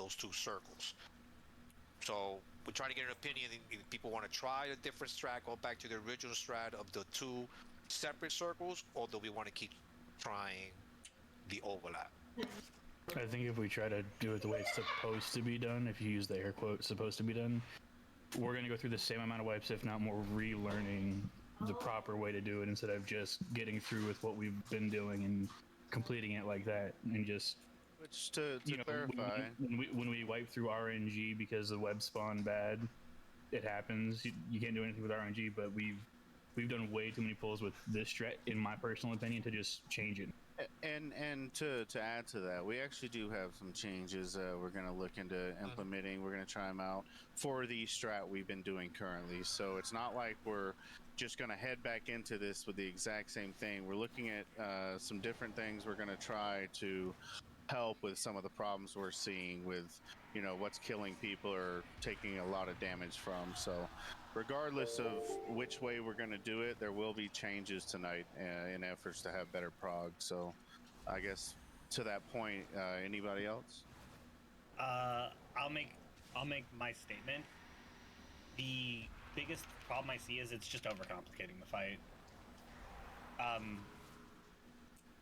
those two circles. So we're trying to get an opinion. If people want to try a different strat, go back to the original strat of the two separate circles, or do we want to keep trying the overlap? I think if we try to do it the way it's supposed to be done, if you use the air quote "supposed to be done," we're going to go through the same amount of wipes, if not more, relearning the proper way to do it instead of just getting through with what we've been doing and completing it like that. And just, which to clarify, when we wipe through RNG because the web spawned bad, it happens. You can't do anything with RNG, but we've done way too many pulls with this strat, in my personal opinion, to just change it. And to add to that, we actually do have some changes we're going to look into implementing. We're going to try them out for the strat we've been doing currently. So it's not like we're just going to head back into this with the exact same thing. We're looking at some different things we're going to try to help with some of the problems we're seeing with, you know, what's killing people or taking a lot of damage from. So regardless of which way we're going to do it, there will be changes tonight in efforts to have better prog. So I guess to that point, anybody else? I'll make my statement. The biggest problem I see is it's just overcomplicating the fight.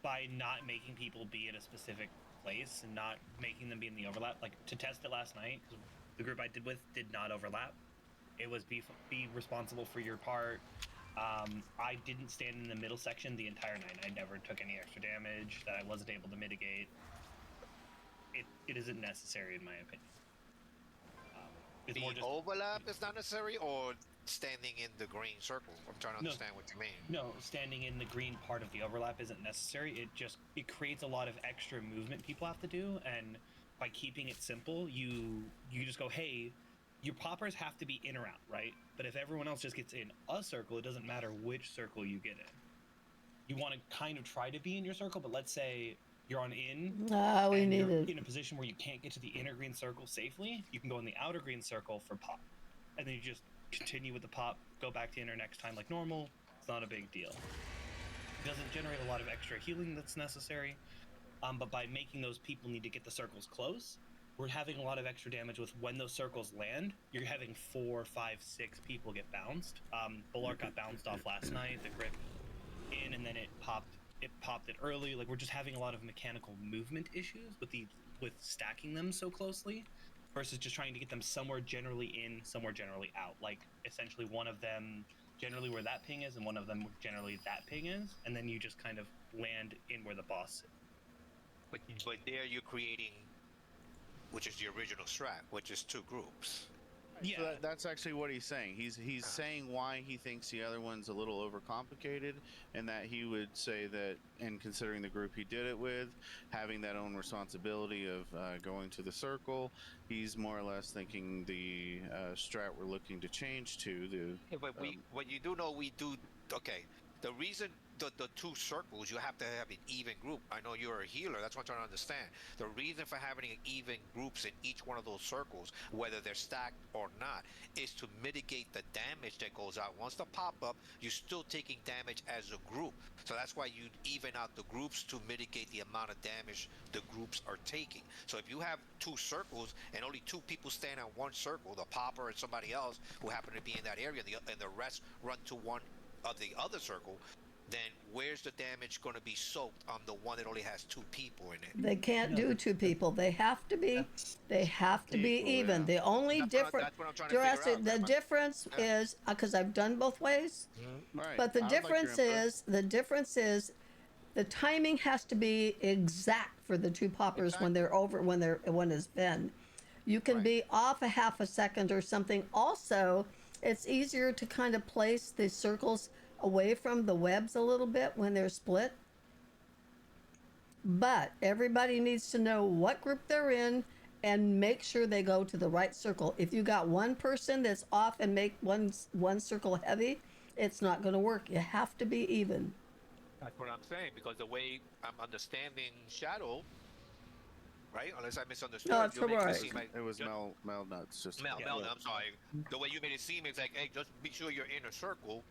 By not making people be in a specific place and not making them be in the overlap, like to test it last night, because the group I did with did not overlap. It was be responsible for your part. I didn't stand in the middle section the entire night. I never took any extra damage that I wasn't able to mitigate. It isn't necessary in my opinion. It's more just overlap is not necessary, or standing in the green circle. I'm trying to understand what you mean. No, standing in the green part of the overlap isn't necessary. It creates a lot of extra movement people have to do, and by keeping it simple, you just go, hey, your poppers have to be in or out, right? But if everyone else just gets in a circle, it doesn't matter which circle you get in. You want to kind of try to be in your circle, but let's say you're on in, we need you're it in a position where you can't get to the inner green circle safely. You can go in the outer green circle for pop, and then you just continue with the pop, go back to inner next time like normal. It's not a big deal. It doesn't generate a lot of extra healing that's necessary, but by making those people need to get the circles close, we're having a lot of extra damage with when those circles land. You're having 4, 5, 6 people get bounced. Bullard got bounced off last night, the grip in, and then it popped it early. Like, we're just having a lot of mechanical movement issues with stacking them so closely versus just trying to get them somewhere generally in, somewhere generally out. Like, essentially one of them generally where that ping is and one of them generally that ping is, and then you just kind of land in where the boss is. But there you're creating, which is the original strat, which is 2 groups. Yeah, so that's actually what he's saying. He's saying why he thinks the other one's a little overcomplicated, and that he would say that, in considering the group he did it with, having that own responsibility of going to the circle, he's more or less thinking the strat we're looking to change to the. Yeah, but what you do know, we do. Okay, the reason the 2 circles, you have to have an even group. I know you're a healer, that's what I'm trying to understand. The reason for having even groups in each one of those circles, whether they're stacked or not, is to mitigate the damage that goes out. Once the pop up, you're still taking damage as a group. So that's why you even out the groups to mitigate the amount of damage the groups are taking. So if you have 2 circles and only 2 people stand on one circle, the popper and somebody else who happen to be in that area, and the rest run to one of the other circle, then where's the damage going to be soaked on the one that only has 2 people in it? They can't do 2 people. They have to be. They have to be even. Yeah. The only difference. That's what I'm trying to figure out. The difference is because I've done both ways. Right. But the difference is the timing has to be exact for the 2 poppers when they're over when it's been. You can be off a half a second or something. Also, it's easier to kind of place the circles away from the webs a little bit when they're split. But everybody needs to know what group they're in and make sure they go to the right circle. If you got one person that's off and make one circle heavy, it's not going to work. You have to be even. That's what I'm saying, because the way I'm understanding Shadow, right? Unless I misunderstood. No, it's right. It was Mel Nuts. Just Mel, I'm sorry. The way you made it seem is like, hey, just be sure you're in a circle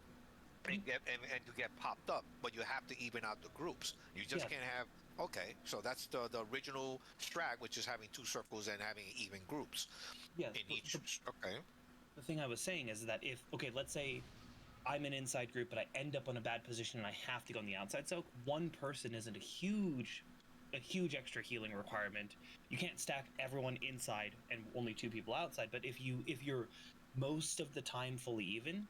and to get popped up, but you have to even out the groups. You just can't have Okay, so that's the original strat, which is having two circles and having even groups Yeah. in each. Okay. The thing I was saying is that if, okay, let's say I'm an inside group, but I end up on a bad position and I have to go on the outside soak, one person isn't a huge extra healing requirement. You can't stack everyone inside and only two people outside. But if you're most of the time fully even,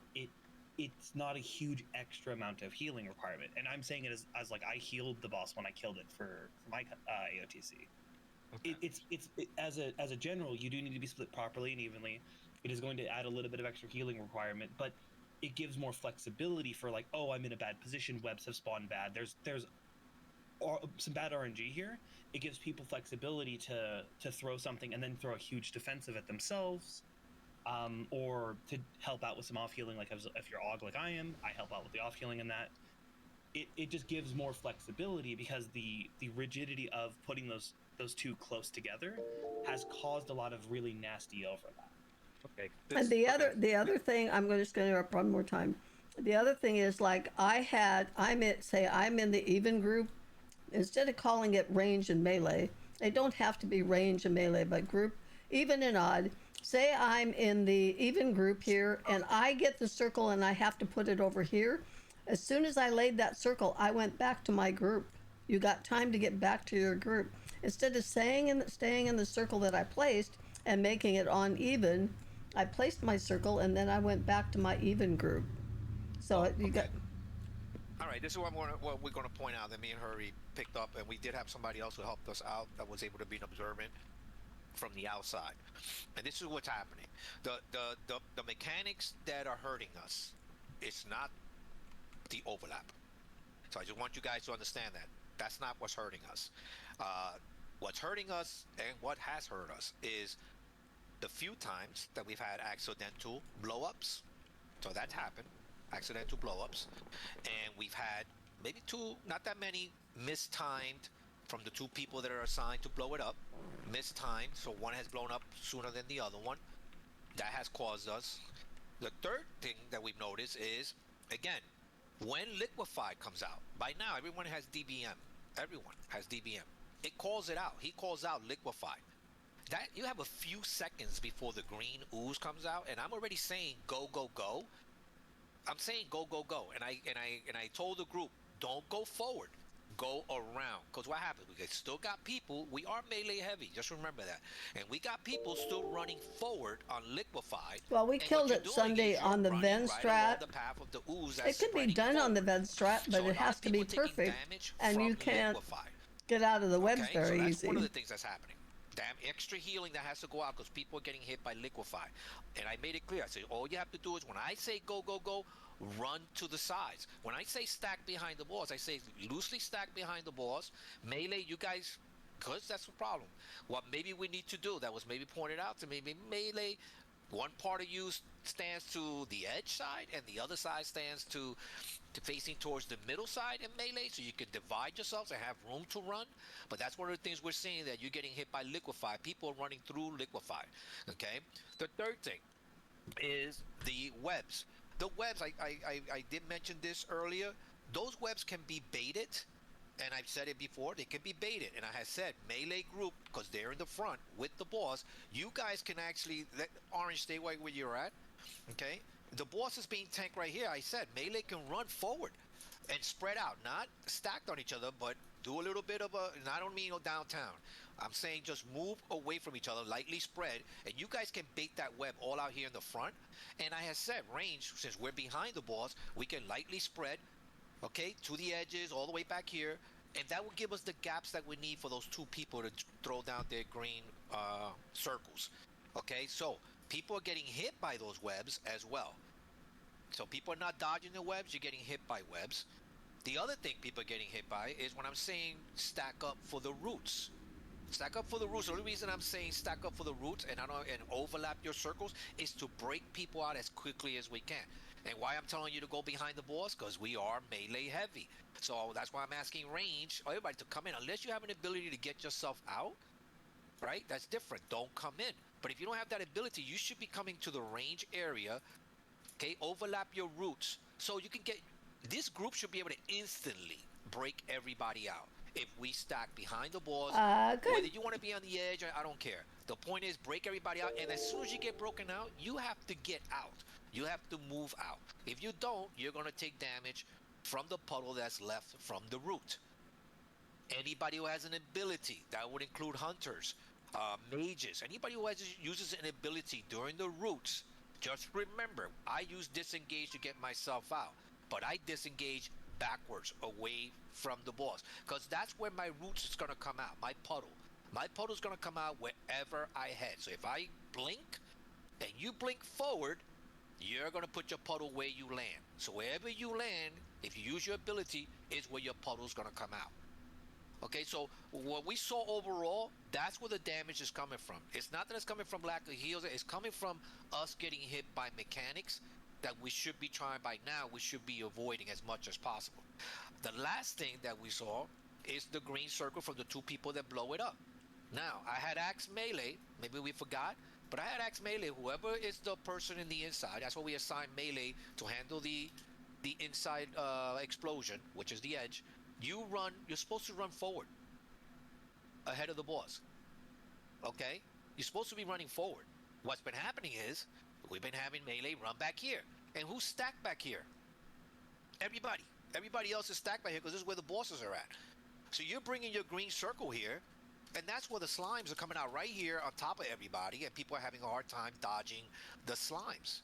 it's not a huge extra amount of healing requirement. And I'm saying it as like I healed the boss when I killed it for my AOTC. Okay. As a general, you do need to be split properly and evenly. It is going to add a little bit of extra healing requirement, but it gives more flexibility for like, oh, I'm in a bad position. Webs have spawned bad. There's some bad RNG here. It gives people flexibility to throw something and then throw a huge defensive at themselves, or to help out with some off healing. Like if you're Og like I am, I help out with the off healing in that. It just gives more flexibility because the rigidity of putting those two close together has caused a lot of really nasty overlap. Okay. And the other thing, I'm just going to interrupt one more time. The other thing is like I'm in the even group. Instead of calling it range and melee, they don't have to be range and melee, but group, even and odd. Say I'm in the even group here and I get the circle and I have to put it over here. As soon as I laid that circle, I went back to my group. You got time to get back to your group. Instead of staying in the circle that I placed and making it uneven, I placed my circle and then I went back to my even group. So you got. All right, this is what we're going to point out that me and Hurry picked up, and we did have somebody else who helped us out that was able to be an observant from the outside. And this is what's happening. The mechanics that are hurting us, it's not the overlap. So I just want you guys to understand that. That's not what's hurting us. What's hurting us and what has hurt us is the few times that we've had accidental blow-ups. So that's happened. Accidental blow-ups. And we've had maybe two, not that many, mistimed from the two people that are assigned to blow it up. Mistimed, so one has blown up sooner than the other one. That has caused us. The third thing that we've noticed is, again, when Liquefied comes out, by now everyone has DBM. Everyone has DBM. It calls it out. He calls out Liquefied. That you have a few seconds before the green ooze comes out, and I'm already saying go, go, go. I'm saying go, go, go, and I told the group, don't go forward, go around. Because what happened? We still got people. We are melee heavy. Just remember that. And we got people still running forward on Liquefied. Well, we killed it Sunday on the Ven strat. The path of the ooze it could be done on the Ven strat, but so it has to be perfect, and you can't get out of the webs very so that's easy. One of the things that's happening. Damn extra healing that has to go out because people are getting hit by Liquefy. And I made it clear. I said, all you have to do is when I say go, go, go, run to the sides. When I say stack behind the walls, I say loosely stack behind the walls. Melee, you guys, because that's the problem. What maybe we need to do, that was maybe pointed out to me, maybe melee, one part of you stands to the edge side and the other side stands to facing towards the middle side in melee, so you can divide yourselves and have room to run. But that's one of the things we're seeing, that you're getting hit by Liquefy. People are running through Liquefy. Okay. The third thing is the webs. The webs, I did mention this earlier. Those webs can be baited, and I've said it before. They can be baited, and I have said melee group, because they're in the front with the boss. You guys can actually let Orange stay right where you're at. Okay. The boss is being tanked right here. I said melee can run forward and spread out, not stacked on each other, but do a little bit of a, and I don't mean downtown. I'm saying just move away from each other, lightly spread, and you guys can bait that web all out here in the front. And I have said range, since we're behind the boss, we can lightly spread, okay, to the edges, all the way back here, and that will give us the gaps that we need for those two people to throw down their green circles. Okay, so people are getting hit by those webs as well. So people are not dodging the webs, you're getting hit by webs. The other thing people are getting hit by is when I'm saying stack up for the roots. Stack up for the roots. The only reason I'm saying stack up for the roots and overlap your circles is to break people out as quickly as we can. And why I'm telling you to go behind the boss, because we are melee heavy. So that's why I'm asking range, or everybody to come in. Unless you have an ability to get yourself out, right? That's different. Don't come in. But if you don't have that ability, you should be coming to the range area. Okay, overlap your roots so you can get. This group should be able to instantly break everybody out. if we stack behind the boss. Good. Whether you want to be on the edge, I don't care. The point is break everybody out, and as soon as you get broken out, you have to get out. You have to move out. If you don't, you're going to take damage from the puddle that's left from the root. Anybody who has an ability, that would include hunters, mages, anybody who uses an ability during the roots, just remember, I use disengage to get myself out, but I disengage backwards away from the boss, because that's where my roots is going to come out, my puddle. My puddle is going to come out wherever I head. So if I blink and you blink forward, you're going to put your puddle where you land. So wherever you land, if you use your ability, is where your puddle is going to come out. Okay, so what we saw overall, that's where the damage is coming from. It's not that it's coming from lack of heals, it's coming from us getting hit by mechanics that we should be trying by now, we should be avoiding as much as possible. The last thing that we saw is the green circle from the two people that blow it up. Now, I had asked Melee, maybe we forgot, but I had asked Melee, whoever is the person in the inside, that's what we assigned Melee to handle the inside explosion, which is the edge. You're supposed to run forward ahead of the boss. Okay? You're supposed to be running forward. What's been happening is we've been having Melee run back here. And who's stacked back here? Everybody. Everybody else is stacked back here because this is where the bosses are at. So you're bringing your green circle here, and that's where the slimes are coming out right here on top of everybody, and people are having a hard time dodging the slimes.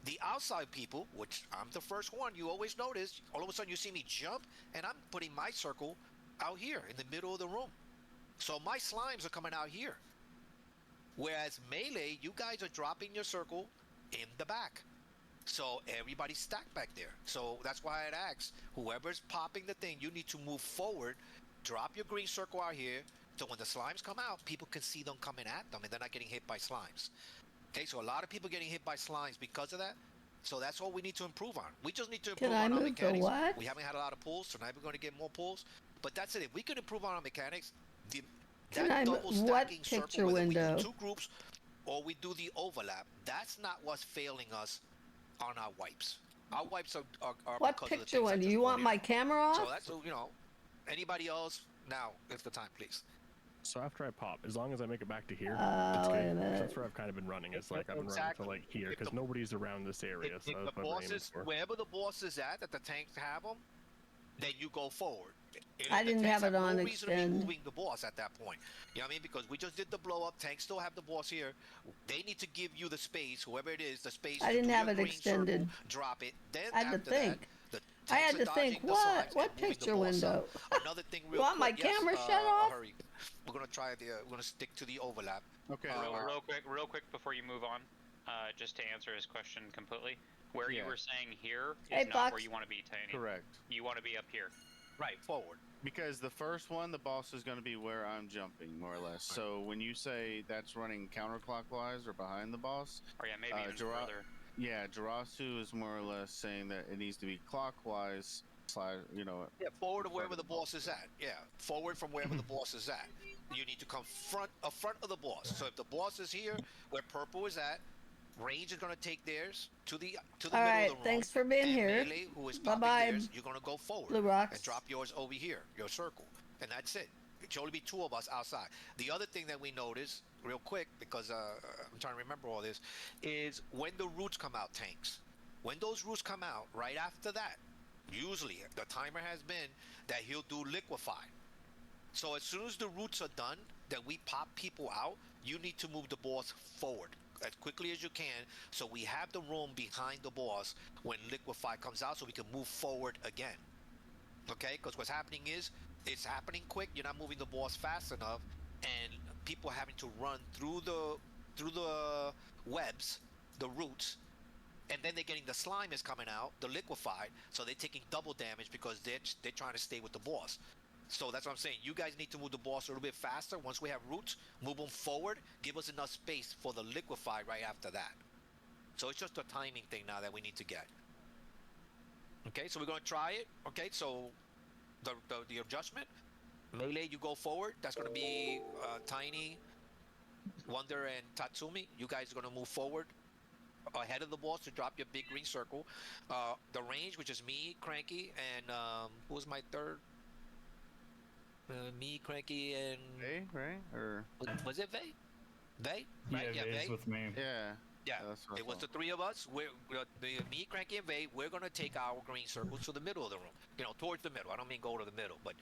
The outside people, which I'm the first one, you always notice, all of a sudden you see me jump, and I'm putting my circle out here in the middle of the room. So my slimes are coming out here. Whereas Melee, you guys are dropping your circle in the back. So everybody's stacked back there. So that's why I'd asked, whoever's popping the thing, you need to move forward, drop your green circle out here, so when the slimes come out, people can see them coming at them, and they're not getting hit by slimes. Okay, so a lot of people getting hit by slimes because of that. So that's all we need to improve on. We just need to improve on our mechanics. What? We haven't had a lot of pulls. Tonight we're going to get more pulls. But that's it. If we could improve on our mechanics, that double stacking circle, whether we do two groups or we do the overlap, that's not what's failing us on our wipes. Our wipes are what because picture of the window? You want my camera off? So that's, anybody else, now is the time, please. So after I pop, as long as I make it back to here, it's good. wait a minute. That's where I've kind of been running. It's like I've been running to like here because nobody's around this area. So that's what I'm aiming for. Wherever the boss is at, that the tanks have them, then you go forward. I didn't have it on no reason to be extend. moving the boss at that point. You know what I mean? Because we just did the blow up. Tanks still have the boss here. They need to give you the space, whoever it is, the space. I didn't to have your it green extended. Circle, drop it. Then I had to after think. that, I had to think. What picture window? Another thing, real You want quick, my camera shut off? Hurry. We're gonna try we're gonna stick to the overlap. Okay. Real quick before you move on, just to answer his question completely, where you were saying here is not where you want to be, Tiny. Correct. You want to be up here. Right, forward. Because the first one, the boss is going to be where I'm jumping, more or less. So when you say that's running counterclockwise or behind the boss, or maybe even further. Yeah, Jirasu is more or less saying that it needs to be clockwise. Yeah, forward of wherever the boss is at. Yeah, forward from wherever the boss is at. You need to come front of the boss. So if the boss is here, where purple is at, range is going to take theirs to the middle of the room. Thanks for being and here. Melee, who is popping Bye-bye. theirs, you're going to go forward Blue rocks. and drop yours over here, your circle, and that's it. It should only be two of us outside. The other thing that we noticed, real quick, because I'm trying to remember all this, is when the roots come out, tanks. When those roots come out, right after that, usually the timer has been that he'll do liquefy. So as soon as the roots are done, that we pop people out, you need to move the boss forward as quickly as you can, so we have the room behind the boss when liquefy comes out, so we can move forward again. Okay, because what's happening is it's happening quick. You're not moving the boss fast enough, and people are having to run through the webs, the roots, and then they're getting the slime is coming out, the liquefied, so they're taking double damage because they're trying to stay with the boss. So that's what I'm saying. You guys need to move the boss a little bit faster. Once we have roots, move them forward. Give us enough space for the liquefy right after that. So it's just a timing thing now that we need to get. Okay, so we're going to try it. Okay, so the adjustment. Melee, you go forward. That's going to be Tiny, Wonder, and Tatsumi. You guys are going to move forward ahead of the boss to drop your big green circle. The range, which is me, Cranky, and who was my third? Me, Cranky, and Hey, right? Or was it Vay? Vay? Yeah, Right? Yeah, Vay's Vay. with me. yeah. Yeah, That's what I it was the thought. 3 of us. Me, Cranky, and Vay. We're gonna take our green circles to the middle of the room. Towards the middle. I don't mean go to the middle, but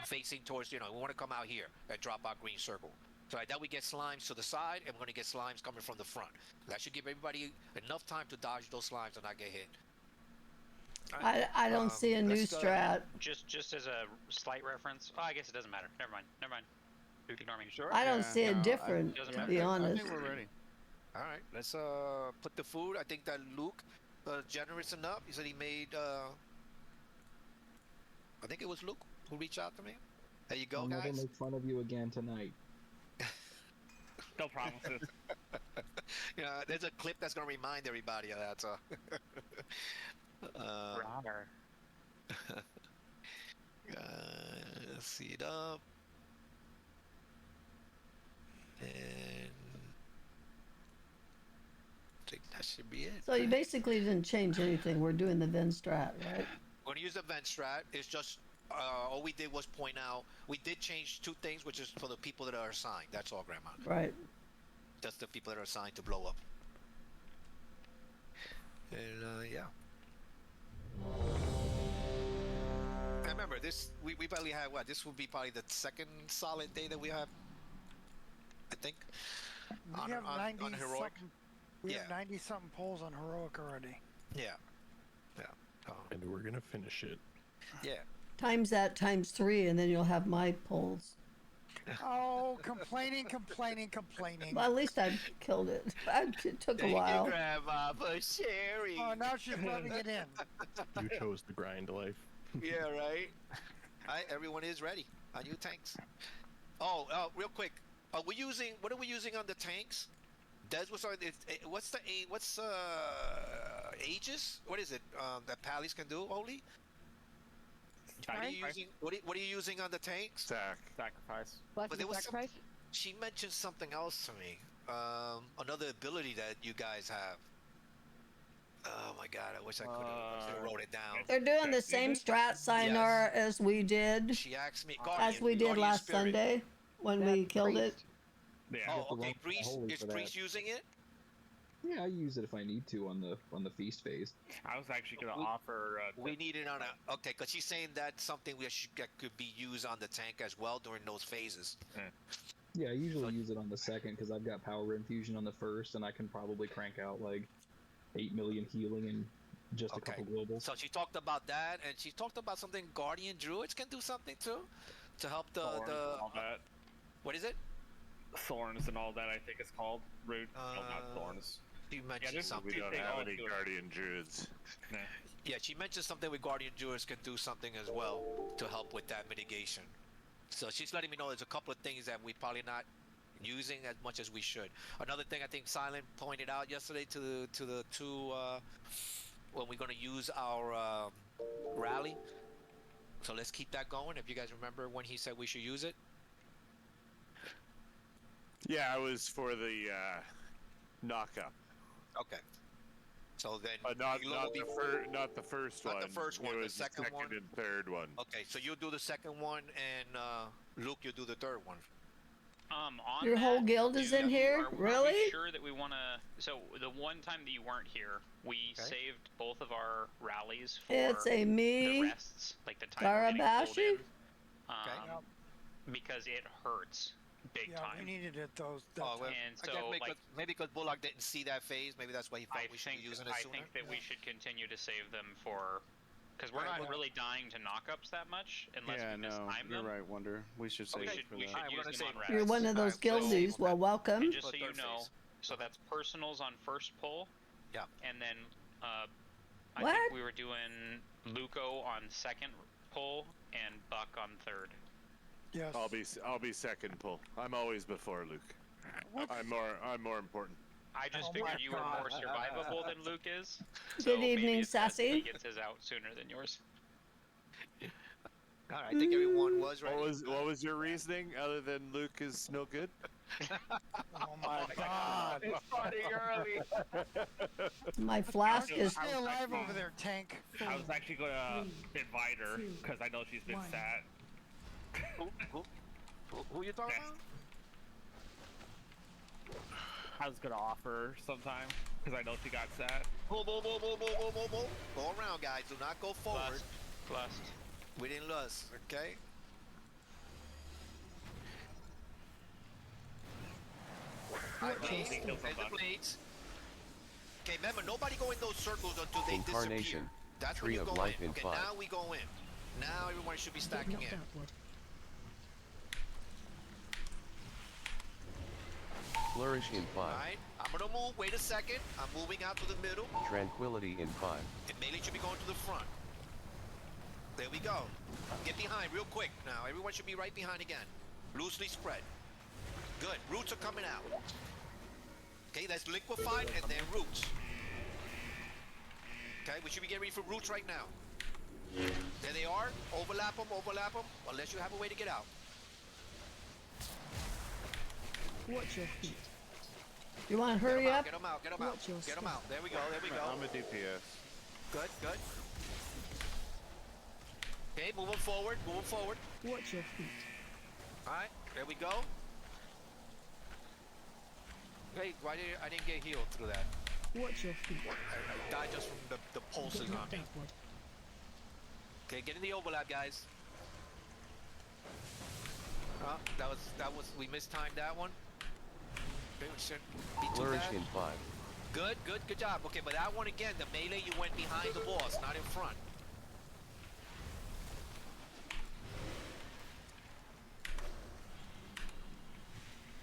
facing towards. We want to come out here and drop our green circle. So like that we get slimes to the side, and we're gonna get slimes coming from the front. That should give everybody enough time to dodge those slimes and not get hit. All right, I don't see a new let's go. strat. Just as a slight reference. Oh, I guess it doesn't matter. Never mind. You can ignore me. Sure. I don't Yeah, see it no, different, doesn't to matter. be I honest. think we're ready. All right, let's put the food. I think that Luke generous enough. He said he made. I think it was Luke who reached out to me. There you go, I'll guys. never make fun of you again tonight. No promises. There's a clip that's gonna remind everybody of that. So. Brother. Let's see it up. And I think that should be it. So you basically didn't change anything. We're doing the Vin strat, right? We're gonna use the vent strat. It's just all we did was point out we did change 2 things, which is for the people that are assigned. That's all, Grandma. Right. Just the people that are assigned to blow up. And yeah. And remember, we probably had what? This will be probably the second solid day that we have. I think. We have 90 on heroic. something. We have 90 something polls on heroic already. Yeah. And we're gonna finish it. Yeah. Times that times 3, and then you'll have my polls. Oh, complaining. Well, at least I killed it. It took a Thank while. you, Grandma, for sharing. Oh, now she's rubbing it in. You chose the grind life. Yeah, right. All right, everyone is ready on you tanks. Oh, real quick. What are we using on the tanks? Des was on. What's Aegis? What is it? That Pallies can do only. What are you using? What are you using on the tanks? Sacrifice. But there was she mentioned something else to me. Another ability that you guys have. Oh my god! I wish I could have wrote it down. They're doing the same strat signer as we did, She asked me. as we did Guardian last Spirit. Sunday when we killed it. Yeah. Oh, okay. Priest holy is for Priest that. using it? Yeah, I use it if I need to on the feast phase. I was actually going to offer. We need it on a okay, because she's saying that's something that could be used on the tank as well during those phases. Yeah, I usually use it on the second because I've got power infusion on the first, and I can probably crank out like 8 million healing and just a couple globals. So she talked about that, and she talked about something Guardian Druids can do something too, to help the Thorns and all that. What is it? Thorns and all that, I think it's called. Root. No, not thorns. She mentioned there's something. We don't have any Guardian Druids. Nah. Yeah, she mentioned something with Guardian Druids can do something as well to help with that mitigation. So she's letting me know there's a couple of things that we probably not using as much as we should. Another thing I think Silent pointed out yesterday to the 2 when we're going to use our rally. So let's keep that going. If you guys remember when he said we should use it. Yeah, it was for the knock-up. Okay. So then Not the first one. Not the first one, It the was second one? and third one. Okay, so you'll do the second one, and Luke, you'll do the third one. On Your whole that, guild is in are here? we Really? sure that we want to? So the one time that you weren't here, we saved both of our rallies for It's a the me, rests, like the time we're getting pulled Garabashi. in, Okay. because it hurts big Yeah, time. we needed it that Oh, well, And I so, guess like, maybe because Bullock didn't see that phase, maybe that's why he thought I we should think be using it I sooner. think that we should continue to save them for, because we're Alright, not well- really dying to knockups that much unless Yeah, we no, mistime you're them. right, Wonder. We should So save we it should, for we that. should Alright, we're use gonna them on save You're rests. one of those Alright, so- guildies. Well, welcome. And just so For you third know, phase. so that's personals on first pull. Yeah. And then I What? think we were doing Luco on second pull and Buck on third. Yes. I'll be second pull. I'm always before Luke. I'm more important. I just Oh figured my you were God. more survivable than Luke is. Good so maybe evening, it's that Sassy. He gets his out sooner than yours. All right, I think everyone was ready. What was your reasoning other than Luke is no good? Oh my God. It's starting early. My flask is. Stay alive over there, tank. I was actually going to invite her because I know she's been sad. Who you talking about? I was gonna offer sometime because I know she got sad. Go around, guys. Do not go forward. Lust. We didn't lust, okay? Alright, blades. There's the blades. Okay, remember, nobody go in those circles until they disappear. That's when you go in. Okay, now we go in. Now everyone should be stacking in. Flourish in 5. Alright, I'm gonna move. Wait a second. I'm moving out to the middle. Tranquility in 5. And melee should be going to the front. There we go. Get behind real quick now. Everyone should be right behind again. Loosely spread. Good. Roots are coming out. Okay, that's liquefied and then roots. Okay, we should be getting ready for roots right now. There they are. Overlap them, unless you have a way to get out. Watch your feet. You want to hurry up? Get them out, get them out. Get them out. There we go, there we go. I'm a DPS. Good, good. Okay, moving forward, moving forward. Watch your feet. Alright, there we go. Hey, why did I didn't get healed through that? Watch your feet. I died just from the pulses on me. Okay, get in the overlap, guys. That was we mistimed that one. Okay, we shouldn't be too Flourish bad. in 5. Good, good, good job. Okay, but that one again, the melee, you went behind the boss, not in front.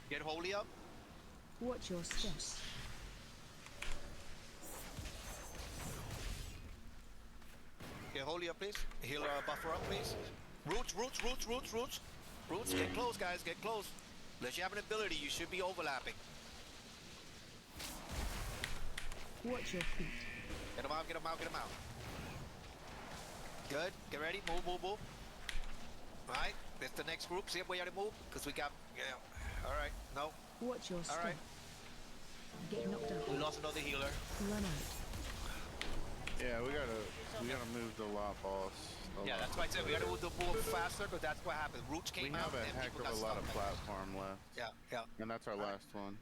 Get holy up. Watch your steps. Get holy up, please. Heal buffer up, please. Roots, roots, roots, roots, roots. Roots, get close, guys, get close. Unless you have an ability, you should be overlapping. Watch your feet. Get them out, get them out, get them out. Good, get ready, move, move, move. Alright, that's the next group. See if we have to move? Because we got, yeah. Alright, no. Watch your step. Alright. Get knocked out. We lost another healer. Run out. Yeah, we gotta move the lot boss. Yeah, that's why I said we gotta move the bull faster, because that's what happened. Roots We came out have a and heck people of got a lot of stuck. platform left. Yeah, yeah. And that's our last one.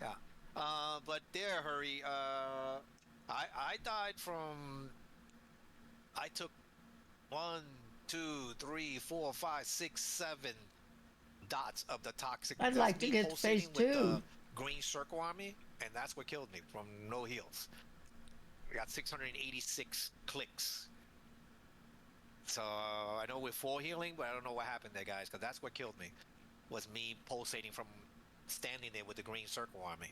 Yeah. But there, Hurry, I died from, I took 1, 2, 3, 4, 5, 6, 7 dots of the toxic. I'd like to get to phase 2. Green circle on me, and that's what killed me from no heals. I got 686 clicks. So I know we're full healing, but I don't know what happened there, guys, because that's what killed me. Was me pulsating from standing there with the green circle on me.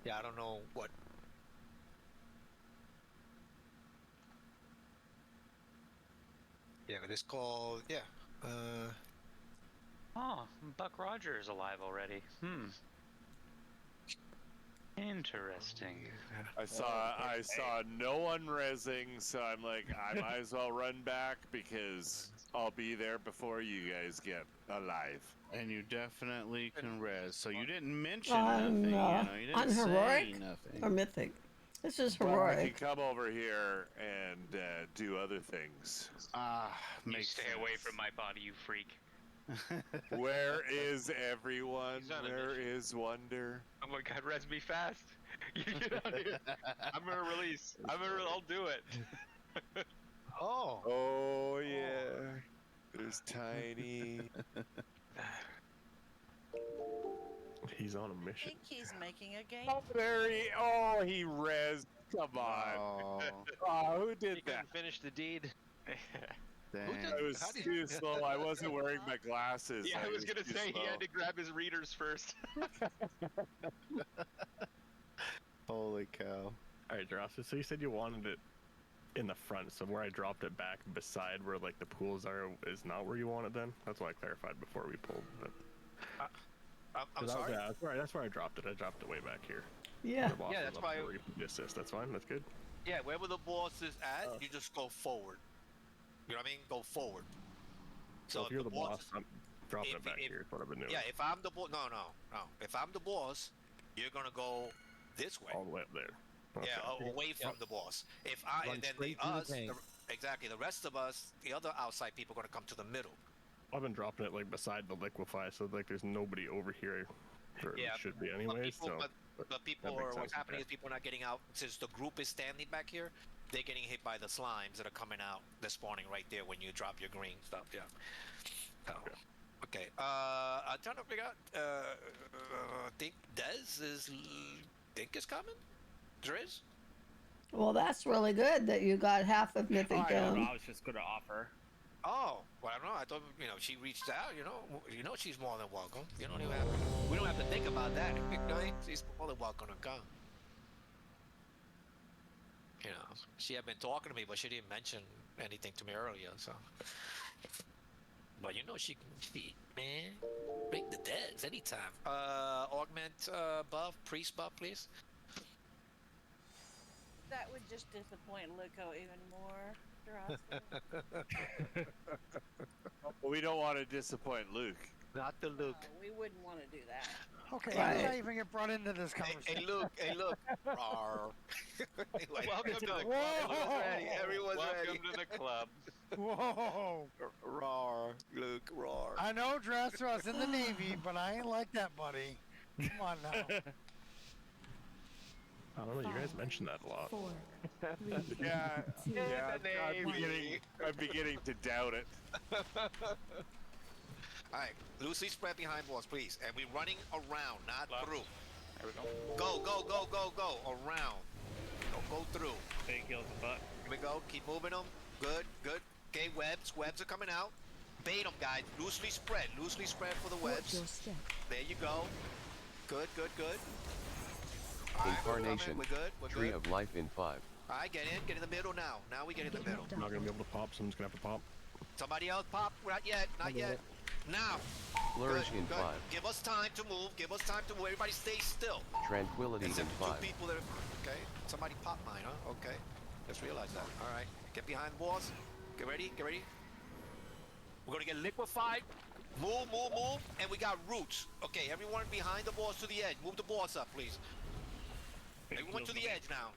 Yeah, I don't know what. Yeah, but it's called, yeah. Oh, Buck Rogers is alive already. Interesting. I saw no one rezzing, so I'm like, I might as well run back because I'll be there before you guys get alive. And you definitely can res. So you didn't mention nothing. You know, you didn't on say heroic nothing. or mythic? This is But I heroic. can come over here and do other things. You Makes stay sense. away from my body, you freak. Where is everyone? He's on a Where mission. is wonder? Oh my god, res me fast. You get out of here. I'm gonna release. I'll do it. Oh. Oh yeah. There's Tiny. He's on a I mission. think he's making a game. Oh, there he. Oh, he rezzed. Come on. Oh, who did that? Finish the deed. Dang. I was too slow. I wasn't wearing my glasses. Yeah, I was gonna too say he slow. had to grab his readers first. Holy cow. Alright, Dross, so you said you wanted it in the front, so where I dropped it back beside where like the pools are is not where you want it then? That's what I clarified before we pulled. But... I'm sorry? That's where I dropped it. I dropped it way back here. Yeah. The boss Yeah, was that's up why- there where you put the assist. That's fine. That's good. Yeah, wherever the boss is at, you just go forward. You know what I mean? Go forward. So if you're the boss, Dropping it back here is what I've been doing. Yeah, if I'm the boss, no. If I'm the boss, you're gonna go this way. All the way up there. Okay. Yeah, away from the boss. If I and then exactly the rest of us, the other outside people, are gonna come to the middle. I've been dropping it like beside the liquefy, so like there's nobody over here. Or Yeah, it should be anyway. But people are, what's happening is people are not getting out since the group is standing back here. They're getting hit by the slimes that are coming out. They're spawning right there when you drop your green stuff. Yeah. So, okay. I'm trying to figure out. I think Dez is coming. Driz. Well, that's really good that you got half of Mythic I don't know. Dome. I was just gonna offer. Oh, well, I don't know. I thought she reached out. You know she's more than welcome. You don't even have to, we don't have to think about that. She's more than welcome to come. She had been talking to me, but she didn't mention anything to me earlier. So, but she can feed, man. Bring the deads anytime. Augment buff, priest buff, please. That would just disappoint Luco even more. Well, we don't want to disappoint Luke. Not the Luke. We wouldn't want to do that. Okay, how did I even get brought into this conversation? Hey, Luke. Rawr. Welcome to the club. Everyone's ready. Welcome to the club. Whoa! Rawr, Luke, rawr. I know, Dresser, I was in the Navy, but I ain't like that, buddy. Come on now. I don't know. You guys mentioned that a lot. 4, 3, Yeah, 2, I'm beginning to doubt it. All right, loosely spread behind walls, please. And we're running around, not through. There we go. Go. Around. Don't go through. Big heals the butt. Here we go. Keep moving them. Good. Okay, webs are coming out. Bait them, guys. Loosely spread for the watch your webs. step. There you go. Good. Incarnation. We're good. Tree of Life in 5. All right, get in the middle now. Now we get in the middle. I'm not gonna be able to pop, so I'm just gonna have to pop. Somebody else pop. Not yet. Now. Flourish Good, in good. 5. Give us time to move. Everybody stay still. Tranquility in Except 5. two people that are... Okay. Somebody pop mine, huh? Okay. Just realized that. All right. Get behind the walls. Get ready. We're going to get liquefied. Move. And we got roots. Okay, everyone behind the walls to the edge. Move the walls up, please. Everyone to the edge now.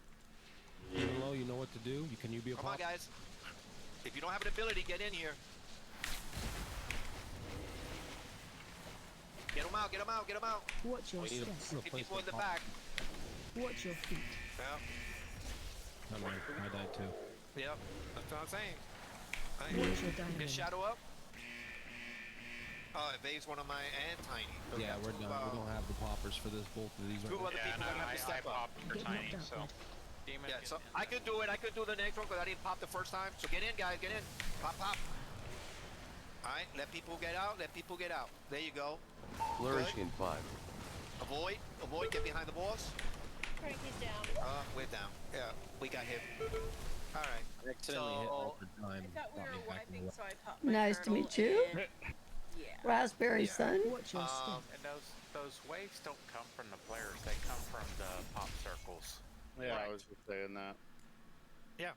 Even low, you know what to do. Can you be a Come pop? on, guys. If you don't have an ability, get in here. Get them out. Watch your step. Get people in the back. Watch your feet. Yeah. I died too. Yep. That's what I'm saying. Watch your dynamo. Get shadow up. Oh, evades one of my and tiny. Yeah, we're done. We don't have the poppers for this. Both of these. Two other people that have to step up. popped for tiny, so. Yeah, so I could do it. I could do the next one because I didn't pop the first time. So get in, guys. Get in. Pop. All right. Let people get out. There you go. Flourish in 5. Avoid. Get behind the walls. Crank it down. We're down. Yeah, we got hit. All right. Accidentally hit all the I time. thought we Brought were me back in the wiping, wa- so I popped my Nice to turtle meet you. and- Yeah. Raspberry Sun. Watch your step. And those waves don't come from the players; they come from the pop circles. Yeah, Right. I was just saying that. Yeah.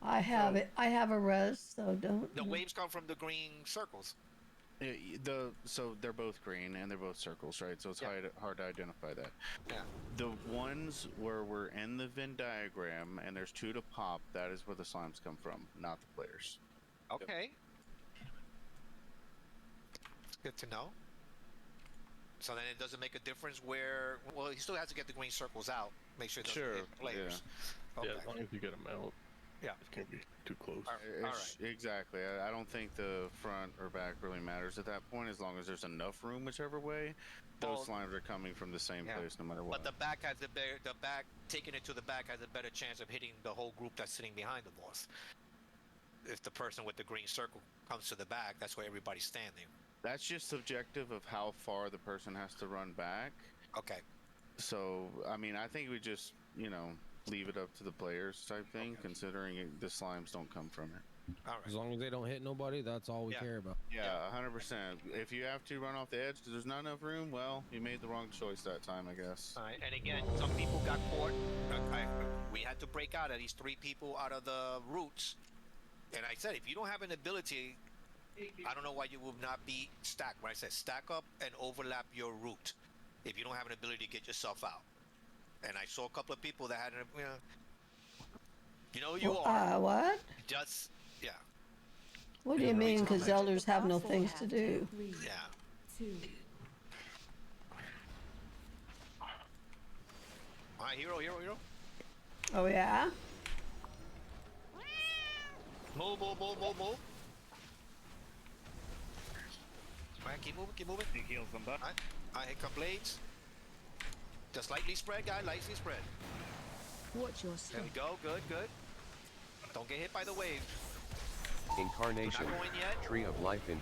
I have it. I have a res, so don't. The waves come from the green circles. So they're both green and they're both circles, right? So it's hard to identify that. Yeah. The ones where we're in the Venn diagram and there's 2 to pop, that is where the slimes come from, not the players. Okay. Good to know. So then it doesn't make a difference where. Well, he still has to get the green circles out. Make sure it doesn't hit players. Yeah, Okay. as long as you get them out. Yeah. It can't be too close. All right. Exactly. I don't think the front or back really matters at that point, as long as there's enough room whichever way. Those slimes are coming from the same place no matter what. But the back has taking it to the back has a better chance of hitting the whole group that's sitting behind the boss. If the person with the green circle comes to the back, that's where everybody's standing. That's just subjective of how far the person has to run back. Okay. So, I mean, I think we just, leave it up to the players type thing, considering the slimes don't come from it. All right. As long as they don't hit nobody, that's all we care about. Yeah, 100%. If you have to run off the edge because there's not enough room, well, you made the wrong choice that time, I guess. All right. And again, some people got caught. We had to break out at least 3 people out of the roots. And I said, if you don't have an ability I don't know why you would not be stacked. When I said stack up and overlap your route, if you don't have an ability to get yourself out. And I saw a couple of people that had, you know, you are. What? Just, yeah. What do you mean? Because elders have no things to do. Yeah. 2. All right, hero. Oh yeah. Move. All right, keep moving. He heals them back. All right, here come blades. Just lightly spread, guy. Lightly spread. Watch your There step. we go. Good. Don't get hit by the wave. Incarnation. We're not going yet. Tree of life in